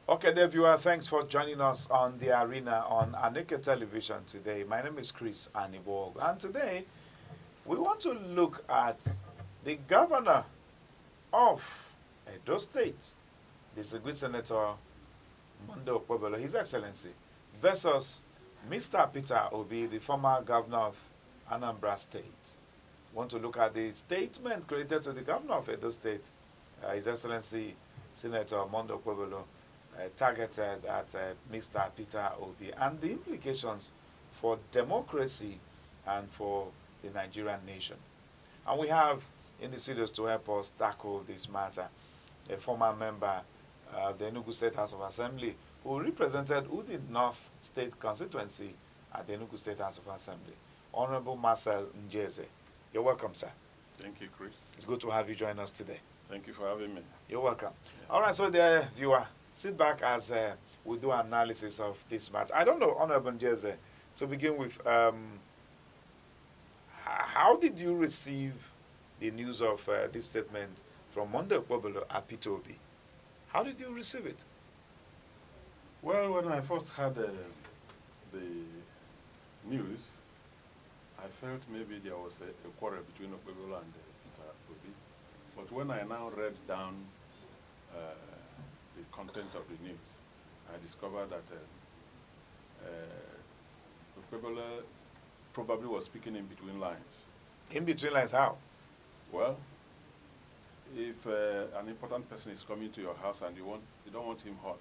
Okay, dear viewer, thanks for joining us on the arena on Aneke Television today. My name is Chris Anibog, and today we want to look at the governor of Edo State, the Ezeagu Senator Monday Okpebholo, His Excellency, versus Mr. Peter Obi, the former governor of Anambra State. We want to look at the statement created to the governor of Edo State, His Excellency Senator Monday Okpebholo, targeted at Mr. Peter Obi and the implications for democracy and for the Nigerian nation. And we have in the studios to help us tackle this matter a former member of the Enugu State House of Assembly who represented Udi North State constituency at the Enugu State House of Assembly, Honorable Marcel Njeze. You're welcome, sir. Thank you, Chris. It's good to have you join us today. Thank you for having me. You're welcome. Yeah. All right, so the viewer, sit back as we do analysis of this matter. I don't know, Honorable Njeze, to begin with, how did you receive the news of this statement from Monday Okpebholo at Peter Obi? How did you receive it? Well, when I first heard the news, I felt maybe there was a quarrel between Okpebholo and Peter Obi. But when I now read down the content of the news, I discovered that Okpebholo probably was speaking in between lines. In between lines, how? Well, if an important person is coming to your house and you don't want him hurt,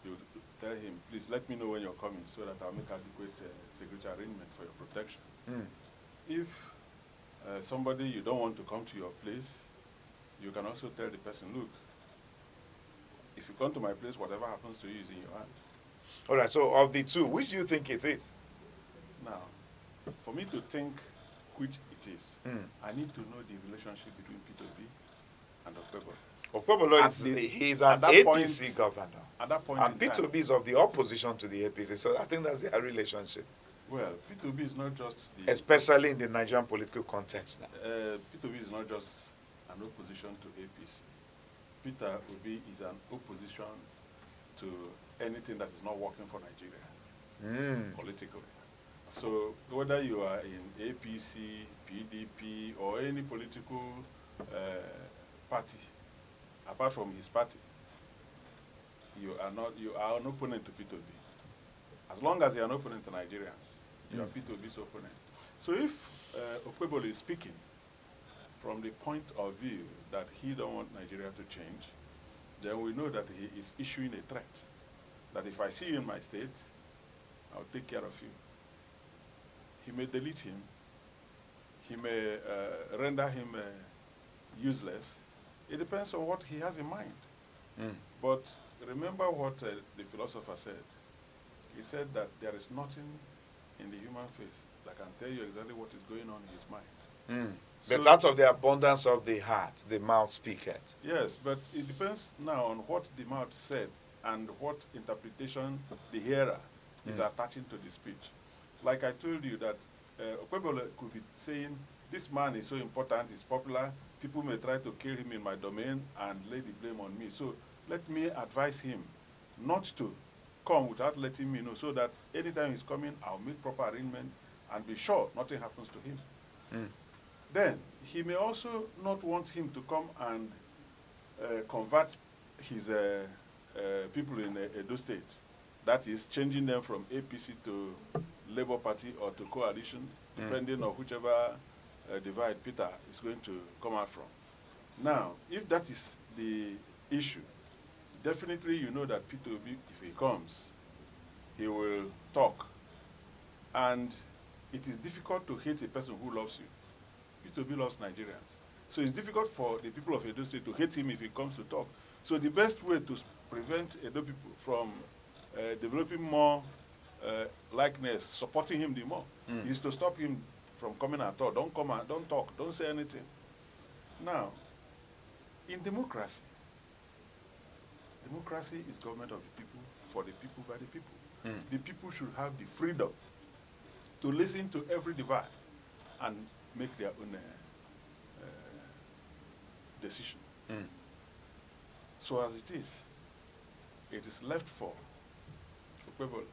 you tell him, please let me know when you're coming so that I'll make adequate security arrangement for your protection. Mm. If somebody you don't want to come to your place, you can also tell the person, look, if you come to my place, whatever happens to you is in your hand. All right, so of the two, which do you think it is? Now, for me to think which it is, I need to know the relationship between Peter Obi and Okpebholo. Okpebholo is an APC governor. At that point and Peter Obi is of the opposition to the APC, so I think that's their relationship. Well, Peter Obi is not just the... Especially in the Nigerian political context now. Peter Obi is not just an opposition to APC. Peter Obi is an opposition to anything that is not working for Nigeria politically. So whether you are in APC, PDP, or any political party, apart from his party, you are an opponent to Peter Obi. As long as you are an opponent to Nigerians, you are Peter Obi's opponent. So if Okpebholo is speaking from the point of view that he don't want Nigeria to change, then we know that he is issuing a threat. That if I see you in my state, I'll take care of you. He may delete him. He may render him useless. It depends on what he has in mind. But remember what the philosopher said. He said that there is nothing in the human face that can tell you exactly what is going on in his mind. But out of the abundance of the heart, the mouth speaketh. Yes, but it depends now on what the mouth said and what interpretation the hearer is attaching to the speech. Like I told you that Okpebholo could be saying, this man is so important, he's popular, people may try to kill him in my domain and lay the blame on me. So let me advise him not to come without letting me know so that anytime he's coming, I'll make proper arrangement and be sure nothing happens to him. Then he may also not want him to come and convert his people in Edo State. That is changing them from APC to Labour Party or to coalition, depending on whichever divide Peter is going to come out from. Now, if that is the issue, definitely you know that Peter Obi, if he comes, he will talk. And it is difficult to hate a person who loves you. Peter Obi loves Nigerians. So it's difficult for the people of Edo State to hate him if he comes to talk. So the best way to prevent Edo people from developing more likeness, supporting him the more, is to stop him from coming at all. Don't come and don't talk, don't say anything. Now, in democracy is government of the people, for the people, by the people. The people should have the freedom to listen to every divide and make their own decision. So as it is, it is left for Okpebholo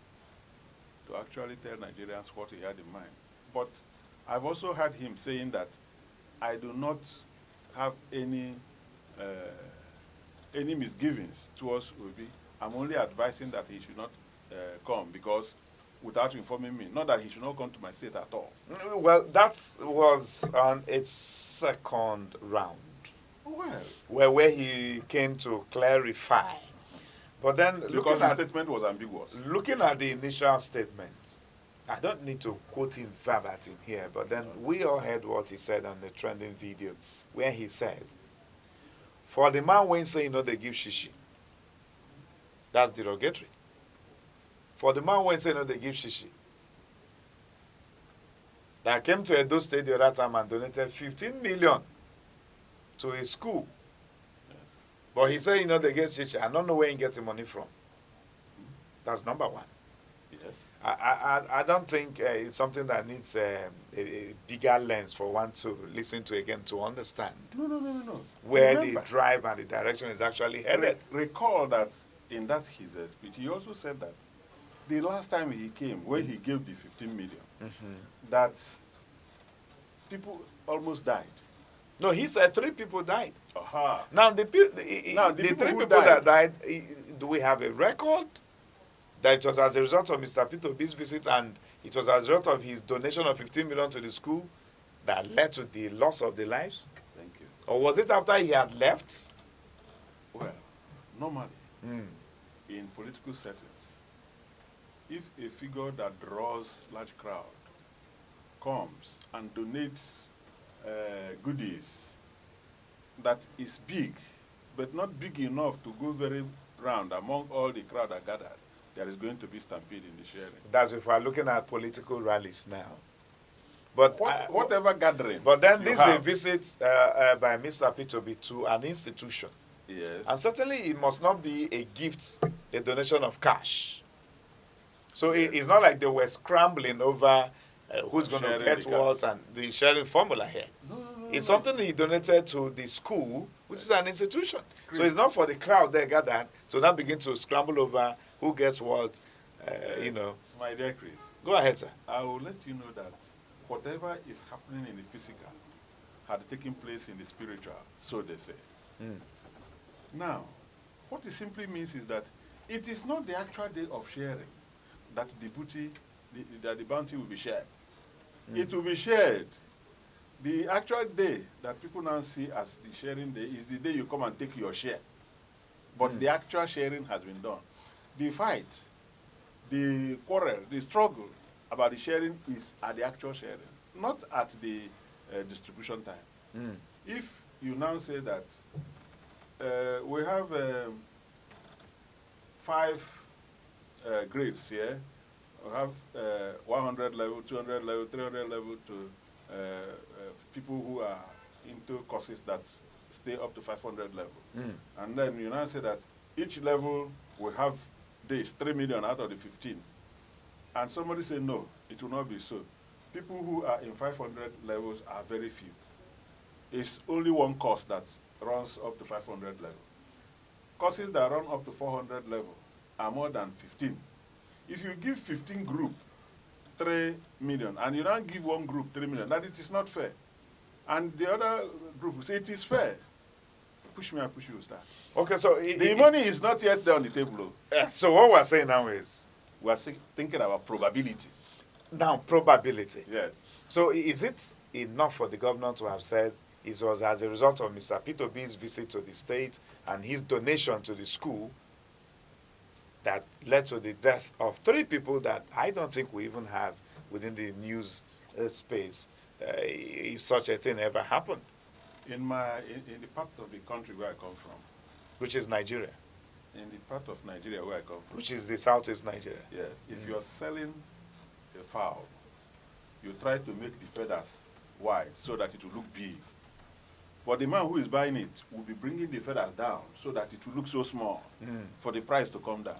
to actually tell Nigerians what he had in mind. But I've also heard him saying that I do not have any misgivings towards Obi. I'm only advising that he should not come because without informing me, not that he should not come to my state at all. Well, that was on its second round. Well, Where he came to clarify. But then because the statement was ambiguous. Looking at the initial statement, I don't need to quote him verbatim here, but then we all heard what he said on the trending video, where he said, for the man when say, they give shishi, that's derogatory. For the man when say, they give shishi, that came to Edo State the other time and donated 15 million to a school. Yes. But he said, they get shishi. I don't know where he gets the money from. That's number one. Yes. I don't think it's something that needs a bigger lens for one to listen to again to understand. No. Where Remember, the drive and the direction is actually headed. Recall that in that his speech, he also said that the last time he came, when he gave the 15 million, that people almost died. No, he said 3 people died. Aha. Now, the 3 people people who that died, do we have a record that it was as a result of Mr. Peter Obi's visit and it was as a result of his donation of 15 million to the school that led to the loss of the lives? Thank you. Or was it after he had left? Well, normally, in political settings, if a figure that draws large crowd comes and donates goodies that is big, but not big enough to go very round among all the crowd that gathered, there is going to be stampede in the sharing. That's if we're looking at political rallies now. But whatever gathering. But then this is a visit by Mr. Peter Obi to an institution. Yes. And certainly it must not be a gift, a donation of cash. So it's not like they were scrambling over who's going to get what and the sharing formula here. No, it's something he donated to the school, which is an institution. So it's not for the crowd there gathered to now begin to scramble over who gets what, My dear Chris. Go ahead, sir. I will let you know that whatever is happening in the physical had taken place in the spiritual, so they say. Now, what it simply means is that it is not the actual day of sharing that the booty, that the bounty will be shared. It will be shared. The actual day that people now see as the sharing day is the day you come and take your share. But the actual sharing has been done. The fight, the quarrel, the struggle about the sharing is at the actual sharing, not at the distribution time. If you now say that we have 5 grades here, we have 100 level, 200 level, 300 level to people who are into courses that stay up to 500 level. And then you now say that each level will have this 3 million out of the 15. And somebody say, no, it will not be so. People who are in 500 levels are very few. It's only one course that runs up to 500 level. Courses that run up to 400 level are more than 15. If you give 15 group 3 million, and you don't give one group 3 million, that it is not fair. And the other group will say it is fair. Push me, I push you, start. Okay, so the money is not yet there on the table. So what we're saying now is we are thinking about probability. Now, probability. Yes. So is it enough for the governor to have said it was as a result of Mr. Peter Obi's visit to the state and his donation to the school that led to the death of 3 people that I don't think we even have within the news space, if such a thing ever happened? In the part of the country where I come from, which is Nigeria. In the part of Nigeria where I come from, which is the southeast Nigeria. Yes. If you're selling a fowl, you try to make the feathers wide so that it will look big. But the man who is buying it will be bringing the feathers down so that it will look so small for the price to come down.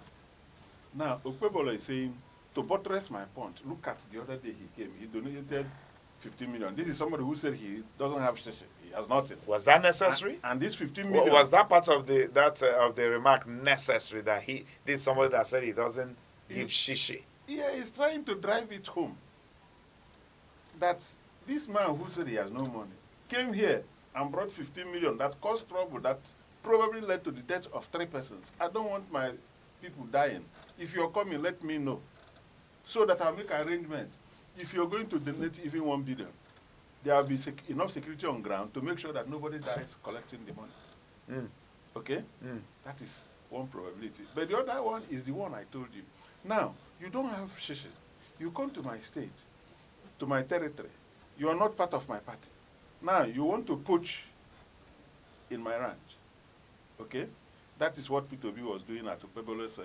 Now, Okpebholo is saying, to buttress my point, look at the other day he came. He donated 15 million. This is somebody who said he doesn't have shishi. He has nothing. Was that necessary? And this 15 million. Was that part of the remark necessary that he did? Somebody that said he doesn't give shishi. Yeah, he's trying to drive it home. That this man who said he has no money came here and brought 15 million that caused trouble, that probably led to the death of 3 persons. I don't want my people dying. If you're coming, let me know, so that I'll make arrangement. If you're going to donate even 1 billion, there will be enough security on ground to make sure that nobody dies collecting the money. Okay? That is one probability. But the other one is the one I told you. Now, you don't have shishi. You come to my state, to my territory. You are not part of my party. Now, you want to poach in my ranch. Okay? That is what Peter Obi was doing at Okpebholo's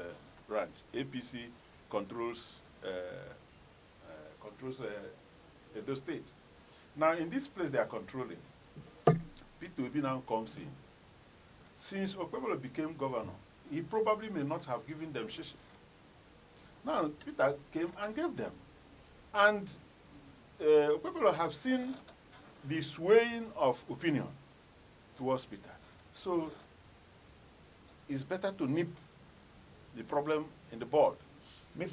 ranch. APC controls Edo State. Now, in this place they are controlling, Peter Obi now comes in. Since Okpebholo became governor, he probably may not have given them shishi. Now, Peter came and gave them. And Okpebholo have seen the swaying of opinion towards Peter. So, it's better to nip the problem in the bud. This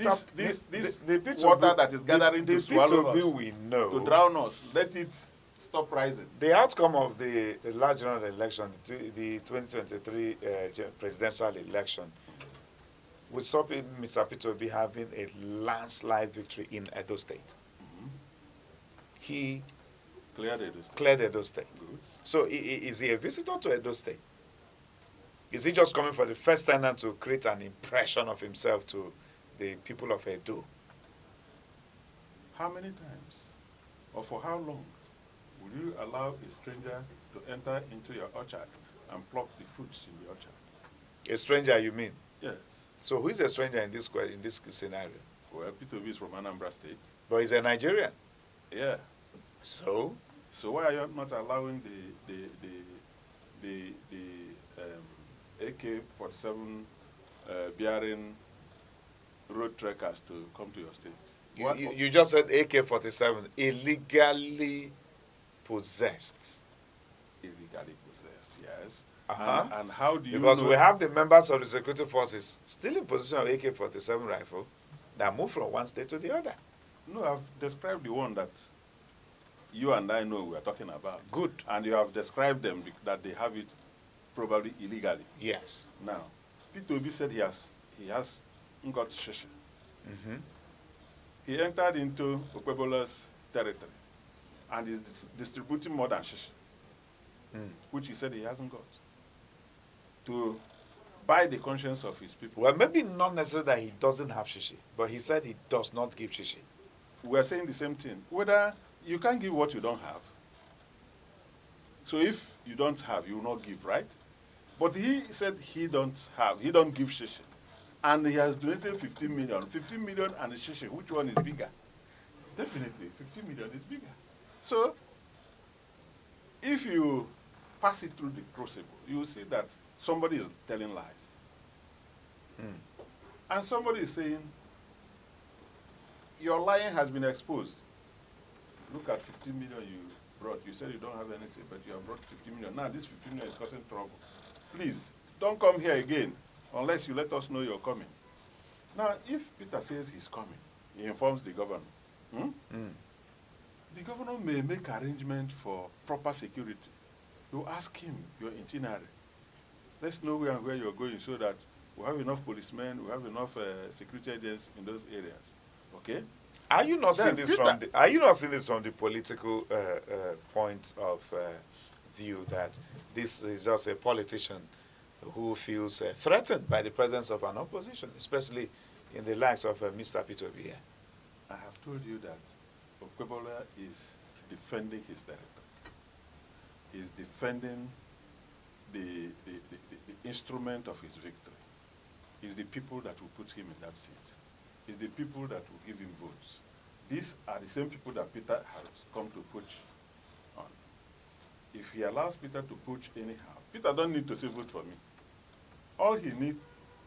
water that is gathering to swallow us, we know, to drown us, let it stop rising. The outcome of the large general election, the 2023 presidential election, would stop Mr. Peter Obi having a landslide victory in Edo State. He cleared Edo State. Good. So is he a visitor to Edo State? Is he just coming for the first time now to create an impression of himself to the people of Edo? How many times or for how long will you allow a stranger to enter into your orchard and pluck the fruits in the orchard? A stranger, you mean? Yes. So who is a stranger in this scenario? Well, Peter Obi is from Anambra State. But he's a Nigerian. Yeah. So why are you not allowing the AK-47 bearing road trekkers to come to your state? You just said AK-47, illegally possessed. Illegally possessed, yes. Uh-huh. And how do you Because know? we have the members of the security forces still in possession of AK-47 rifle that move from one state to the other. No, I've described the one that you and I know we are talking about. Good. And you have described them that they have it probably illegally. Yes. Now, Peter Obi said he has got shishi. He entered into Okpebholo's territory and is distributing more than shishi, which he said he hasn't got, to buy the conscience of his people. Well, maybe not necessarily that he doesn't have shishi, but he said he does not give shishi. We're saying the same thing. Whether you can't give what you don't have. So if you don't have, you will not give, right? But he said he don't give shishi. And he has donated 15 million. 15 million and shishi, which one is bigger? Definitely, 15 million is bigger. So, if you pass it through the crucible, you will see that somebody is telling lies. And somebody is saying, your lying has been exposed. Look at 15 million you brought. You said you don't have anything, but you have brought 15 million. Now this 15 million is causing trouble. Please, don't come here again unless you let us know you're coming. Now, if Peter says he's coming, he informs the governor. The governor may make arrangement for proper security. You ask him your itinerary. Let's know where and where you're going so that we have enough policemen, we have enough security agents in those areas. Okay? Are you not seeing this from the? Are you not seeing this from the political point of view that this is just a politician who feels threatened by the presence of an opposition, especially in the likes of Mr. Peter Obi? I have told you that Okpebholo is defending his territory. He's defending the instrument of his victory. It's the people that will put him in that seat. It's the people that will give him votes. These are the same people that Peter has come to poach on. If he allows Peter to poach anyhow, Peter don't need to say vote for me. All he needs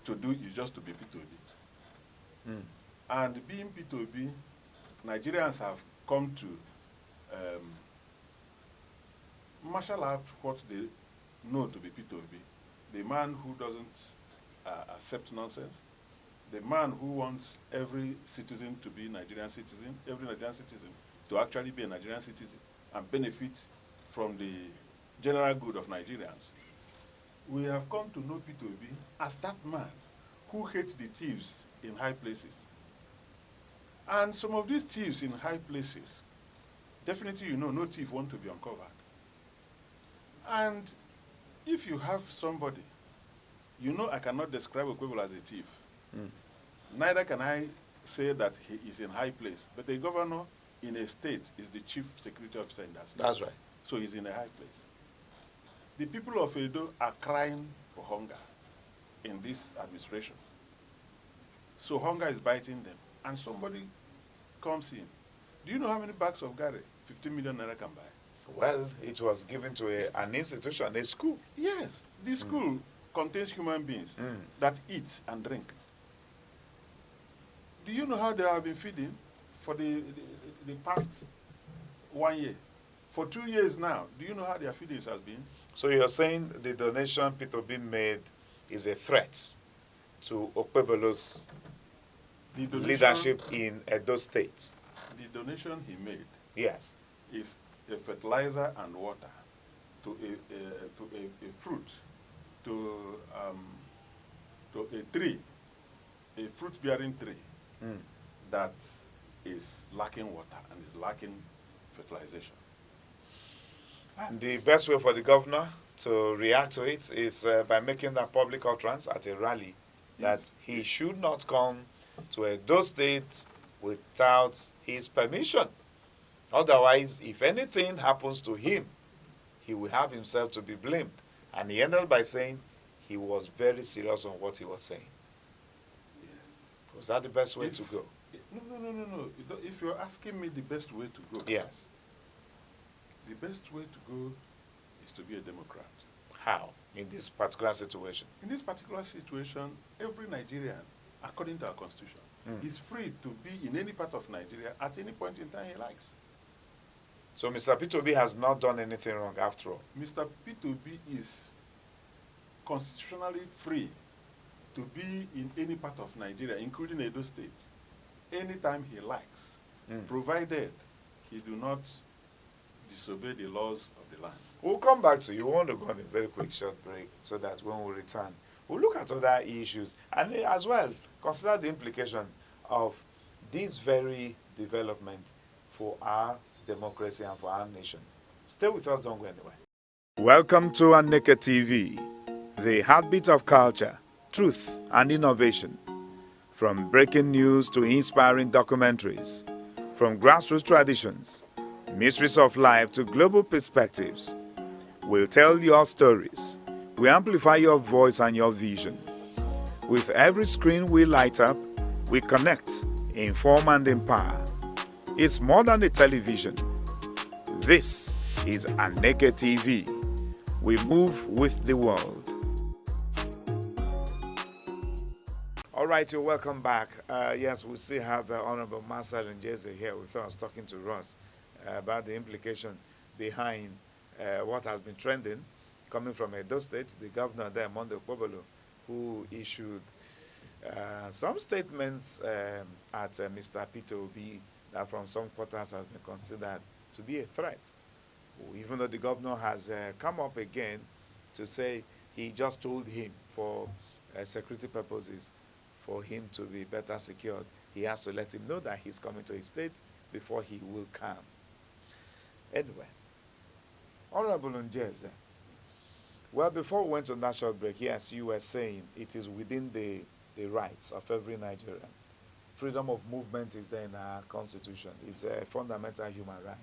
to do is just to be Peter Obi. And being Peter Obi, Nigerians have come to marshal out what they know to be Peter Obi, the man who doesn't accept nonsense, the man who wants every citizen to be Nigerian citizen, every Nigerian citizen to actually be a Nigerian citizen and benefit from the general good of Nigerians. We have come to know Peter Obi as that man who hates the thieves in high places. And some of these thieves in high places, definitely you know no thief wants to be uncovered. And if you have somebody, you know I cannot describe Okpebholo as a thief. Neither can I say that he is in high place. But a governor in a state is the chief security officer in that state. That's right. So he's in a high place. The people of Edo are crying for hunger in this administration. So hunger is biting them. And somebody comes in. Do you know how many bags of Gary 15 million naira can buy? Well, it was given to an institution, a school. Yes. The school contains human beings that eat and drink. Do you know how they have been feeding for the past 1 year? For 2 years now, do you know how their feedings has been? So you're saying the donation Peter Obi made is a threat to Okpebholo's leadership in Edo State? The donation he made Yes. is a fertilizer and water to a fruit, to a tree, a fruit-bearing tree that is lacking water and is lacking fertilization. And the best way for the governor to react to it is by making that public utterance at a rally that he should not come to Edo State without his permission. Otherwise, if anything happens to him, he will have himself to be blamed. And he ended by saying he was very serious on what he was saying. Yes. Was that the best way to go? No. If you're asking me the best way to go, yes. The best way to go is to be a Democrat. How? In this particular situation? In this particular situation, every Nigerian, according to our constitution, is free to be in any part of Nigeria at any point in time he likes. So Mr. Peter Obi has not done anything wrong after all? Mr. Peter Obi is constitutionally free to be in any part of Nigeria, including Edo State, anytime he likes, provided he do not disobey the laws of the land. We'll come back to you. We want to go on a very quick short break so that when we return, we'll look at other issues and as well consider the implication of this very development for our democracy and for our nation. Stay with us, don't go anywhere. Welcome to Aneke TV, the heartbeat of culture, truth and innovation. From breaking news to inspiring documentaries, from grassroots traditions, mysteries of life to global perspectives, we'll tell your stories. We amplify your voice and your vision. With every screen we light up, we connect, inform and empower. It's more than a television. This is Aneke TV. We move with the world. All right, you're welcome back. Yes, we still have Honorable Marcel Njeze here with us talking to us about the implication behind what has been trending coming from Edo State, the governor there, Monday Okpebholo, who issued some statements at Mr. Peter Obi that from some quarters has been considered to be a threat. Even though the governor has come up again to say he just told him for security purposes, for him to be better secured, he has to let him know that he's coming to his state before he will come. Anyway, Honorable Njeze, well, before we went on that short break, yes, you were saying it is within the rights of every Nigerian. Freedom of movement is there in our constitution. It's a fundamental human right.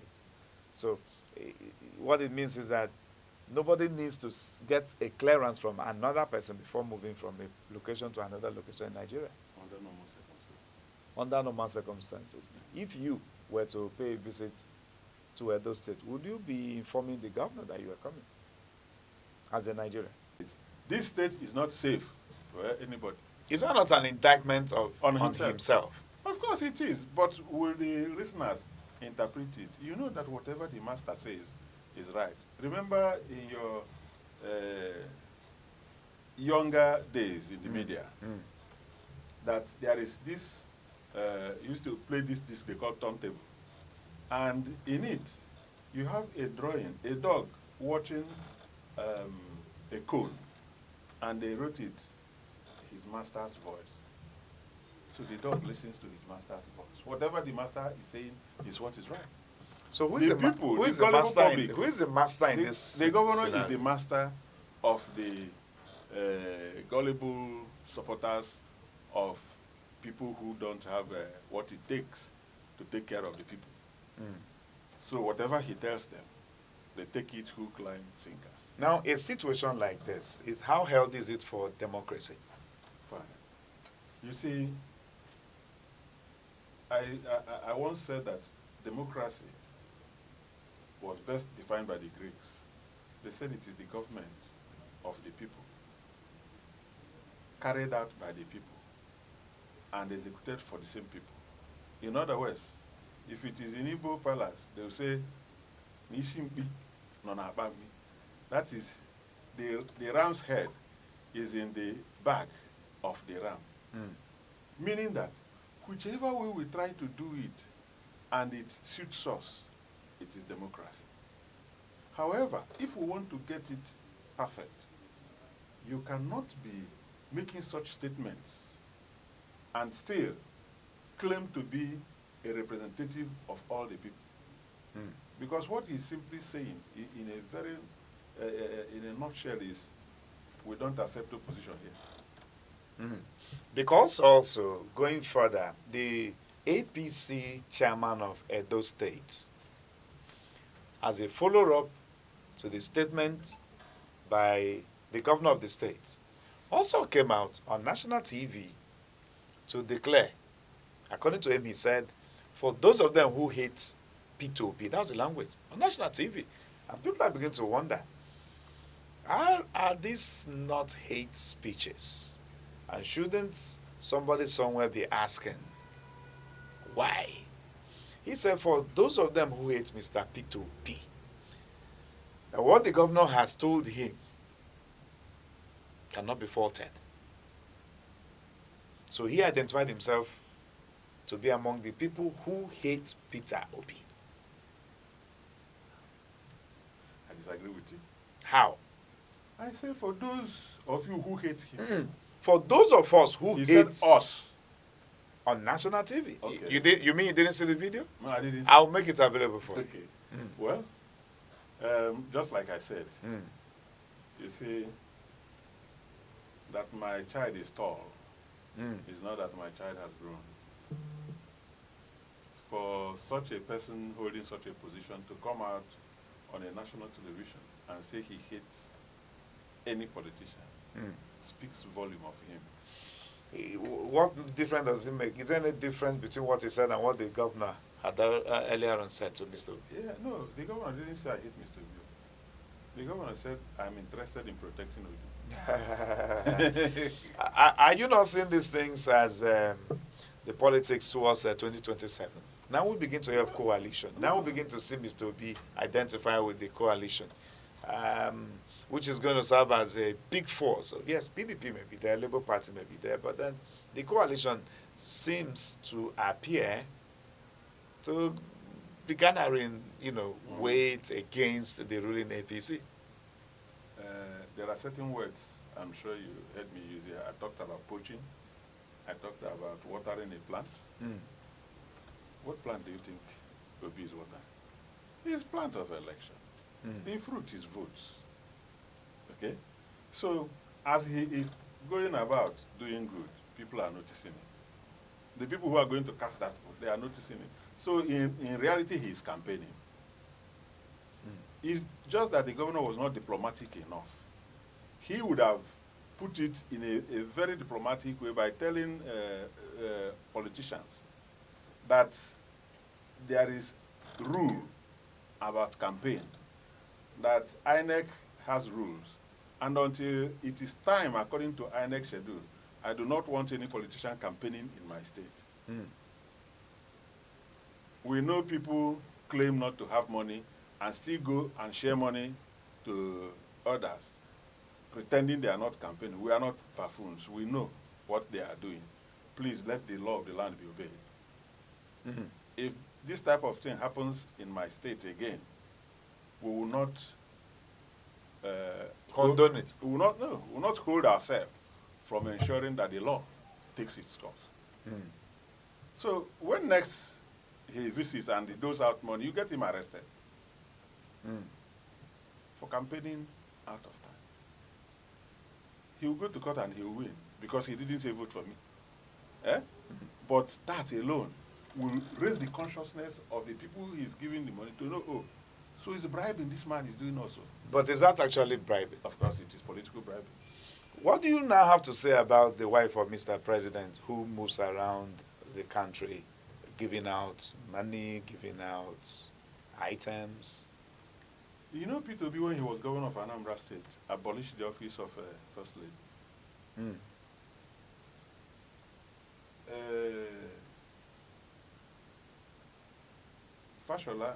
So what it means is that nobody needs to get a clearance from another person before moving from a location to another location in Nigeria. Under normal circumstances. Under normal circumstances. If you were to pay a visit to Edo State, would you be informing the governor that you are coming as a Nigerian? This state is not safe for anybody. Is that not an indictment on himself? Of course it is, but will the listeners interpret it? You know that whatever the master says is right. Remember in your younger days in the media that there is this, used to play this disc they call turntable. And in it, you have a drawing, a dog watching a cone, and they wrote it, his master's voice. So the dog listens to his master's voice. Whatever the master is saying is what is right. So who The is the, people, who the is the gullible master? In, public, who is the master in this? The governor scenario? is the master of the gullible supporters of people who don't have what it takes to take care of the people. So whatever he tells them, they take it hook, line, sinker. Now, a situation like this, is how healthy is it for democracy? Fine. You see, I once said that democracy was best defined by the Greeks. They said it is the government of the people, carried out by the people, and executed for the same people. In other words, if it is in Igbo palace, they will say, Nishimbi, Nonabami. That is, the ram's head is in the bag of the ram. Meaning that whichever way we try to do it and it suits us, it is democracy. However, if we want to get it perfect, you cannot be making such statements and still claim to be a representative of all the people. Because what he's simply saying in a very, in a nutshell is, we don't accept opposition here. Because also, going further, the APC chairman of Edo State, as a follow-up to the statement by the governor of the state, also came out on national TV to declare, according to him, he said, for those of them who hate P2P, that's the language, on national TV. And people are beginning to wonder, are these not hate speeches? And shouldn't somebody somewhere be asking, why? He said, for those of them who hate Mr. P2P, now what the governor has told him cannot be faulted. So he identified himself to be among the people who hate Peter Obi. I disagree with you. How? I say for those of you who hate him. For those of us who He hate said us. on national TV. Okay. You mean you didn't see the video? No, I didn't. I'll make it available for you. Okay. Well, just like I said, you see, that my child is tall is not that my child has grown. For such a person holding such a position to come out on a national television and say he hates any politician speaks volume of him. What difference does it make? Is there any difference between what he said and what the governor had earlier on said to Mr. Obi? Yeah, no, the governor didn't say I hate Mr. Obi. The governor said I'm interested in protecting Obi. Are you not seeing these things as the politics towards 2027? Now we begin to have coalition. Now we begin to see Mr. Obi identify with the coalition, which is going to serve as a big force. So yes, PDP may be there, Labour Party may be there, but then the coalition seems to appear to be garnering, weight against the ruling APC. There are certain words I'm sure you heard me use here. I talked about poaching. I talked about watering a plant. What plant do you think Obi is watering? It's plant of election. The fruit is votes. Okay? So, as he is going about doing good, people are noticing it. The people who are going to cast that vote, they are noticing it. So, in reality, he is campaigning. It's just that the governor was not diplomatic enough. He would have put it in a very diplomatic way by telling politicians that there is rule about campaign, that INEC has rules, and until it is time according to INEC schedule, I do not want any politician campaigning in my state. We know people claim not to have money and still go and share money to others, pretending they are not campaigning. We are not buffoons. We know what they are doing. Please let the law of the land be obeyed. Mm-hmm. If this type of thing happens in my state again, we will not condone it. We will not hold ourselves from ensuring that the law takes its course. Mm. So when next he visits and he doles out money, you get him arrested for campaigning out of time. He will go to court and he will win because he didn't say vote for me. But that alone will raise the consciousness of the people he's giving the money to know, oh, so he's bribing this man is doing also. But is that actually bribing? Of course, it is political bribing. What do you now have to say about the wife of Mr. President who moves around the country giving out money, giving out items? You know, Peter Obi, when he was governor of Anambra State, abolished the office of First Lady. Fashola,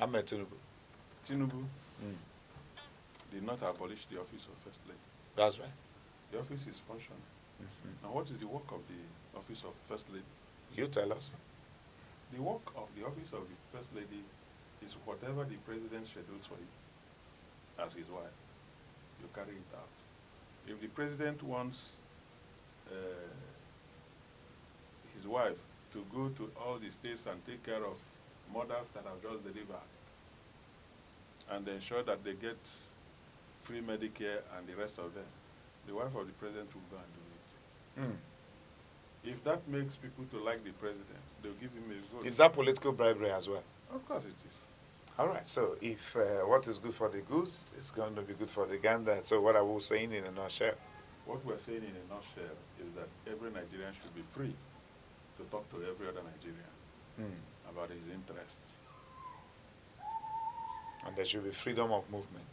Ahmed Tinubu. Tinubu did not abolish the office of First Lady. That's right. The office is functioning. Now, what is the work of the office of First Lady? You tell us. The work of the office of the First Lady is whatever the president schedules for you as his wife. You carry it out. If the president wants his wife to go to all the states and take care of mothers that have just delivered and ensure that they get free Medicare and the rest of them, the wife of the president will go and do it. If that makes people to like the president, they'll give him a vote. Is that political bribery as well? Of course it is. All right, so if what is good for the goose is going to be good for the gander, so what are we saying in a nutshell? What we're saying in a nutshell is that every Nigerian should be free to talk to every other Nigerian about his interests. And there should be freedom of movement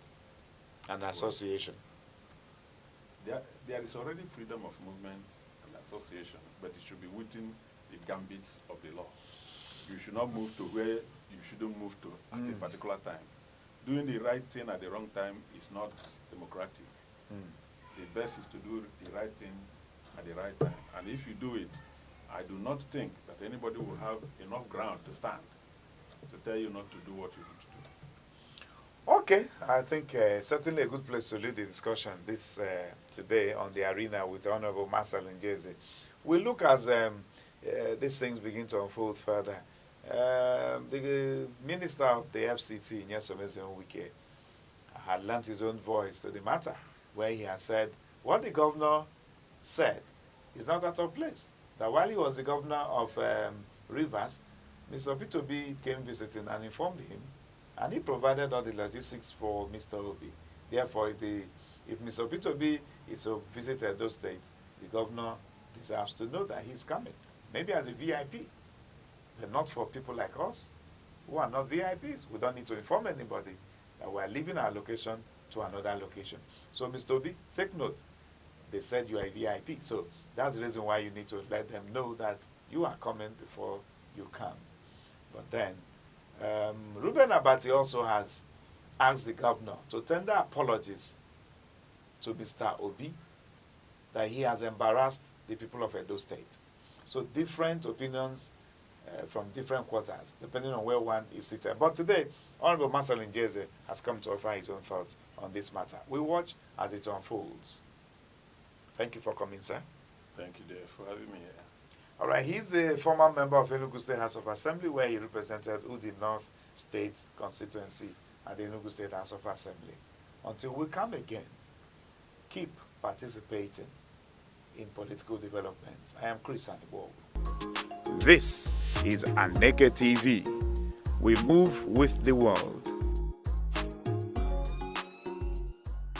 and association. There is already freedom of movement and association, but it should be within the gambits of the law. You should not move to where you shouldn't move to at a particular time. Doing the right thing at the wrong time is not democratic. The best is to do the right thing at the right time. And if you do it, I do not think that anybody will have enough ground to stand to tell you not to do what you need to do. Okay, I think certainly a good place to lead the discussion this today on the arena with Honorable Marcel Njeze. We look as these things begin to unfold further. The Minister of the FCT, Nyesom Ezeagu, had lent his own voice to the matter, where he has said what the governor said is not out of place. That while he was the governor of Rivers, Mr. Peter Obi came visiting and informed him, and he provided all the logistics for Mr. Obi. Therefore, if Mr. Peter Obi is to visit Edo State, the governor deserves to know that he's coming, maybe as a VIP, but not for people like us who are not VIPs. We don't need to inform anybody that we're leaving our location to another location. So, Mr. Obi, take note. They said you are a VIP, so that's the reason why you need to let them know that you are coming before you come. But then, Reuben Abati also has asked the governor to tender apologies to Mr. Obi that he has embarrassed the people of Edo State. So different opinions from different quarters, depending on where one is seated. But today, Honorable Marcel Njeze has come to offer his own thoughts on this matter. We watch as it unfolds. Thank you for coming, sir. Thank you, Dave, for having me here. All right, he's a former member of Enugu State House of Assembly, where he represented Udi North State constituency at the Enugu State House of Assembly. Until we come again, keep participating in political developments. I am Chris Aniwogu. This is Aneke TV. We move with the world.